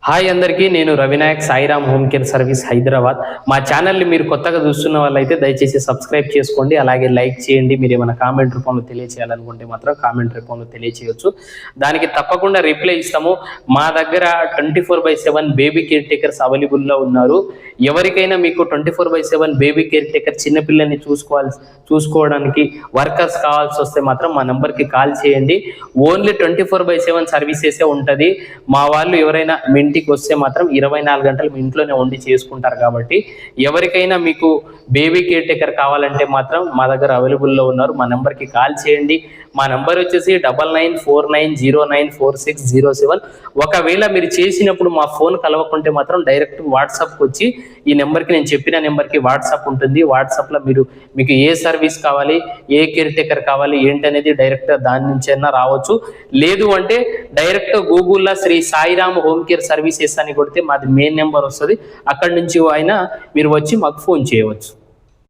Hi అందరికీ, నేను Ravinayak, Sairam home care service, Hyderabad. మా ఛానల్ని మీరు కొత్తగా చూస్తున్న వాళ్ళైతే దయచేసి సబ్స్క్రైబ్ చేసుకోండి, అలాగే లైక్ చేయండి. మీరు ఏమైనా కామెంట్ రూపంలో తెలియచేయాలనుకుంటే మాత్రం కామెంట్ రూపంలో తెలియచేయవచ్చు. దానికి తప్పకుండా రిప్లై ఇస్తాము. మా దగ్గర 24/7 బేబీ కేర్ టేకర్స్ అవైలబుల్లో ఉన్నారు. ఎవరికైనా మీకు 24/7 బేబీ కేర్ టేకర్ చిన్నపిల్లల్ని చూసుకోవడానికి వర్కర్స్ కావాల్సి వస్తే మాత్రం మా నెంబర్కి కాల్ చేయండి. ఓన్లీ 24/7 సర్వీసెసే ఉంటుంది. మా వాళ్ళు ఎవరైనా ఇంటికి వస్తే మాత్రం 24 గంటలు మీ ఇంట్లోనే ఉండి చేసుకుంటారు. కాబట్టి ఎవరికైనా మీకు బేబీ కేర్ టేకర్ కావాలంటే మాత్రం మా దగ్గర అవైలబుల్లో ఉన్నారు. మా నెంబర్కి కాల్ చేయండి. మా నెంబర్ వచ్చేసి 9949094607. ఒకవేళ మీరు చేసినప్పుడు మా ఫోన్ కలవకుంటే మాత్రం డైరెక్ట్ వాట్సాప్కి వచ్చి ఈ నెంబర్కి, నేను చెప్పిన నెంబర్కి వాట్సాప్ ఉంటుంది. వాట్సాప్లో మీకు ఏ సర్వీస్ కావాలి, ఏ కేర్ టేకర్ కావాలి ఏంటనేది డైరెక్ట్ దాని నుంచి అయినా రావచ్చు. లేదు అంటే డైరెక్ట్ గూగుల్లో Shri Sairam home care services అని కొడితే మాది మెయిన్ నెంబర్ వస్తుంది. అక్కడి నుంచి అయినా మీరు వచ్చి మాకు ఫోన్ చేయవచ్చు.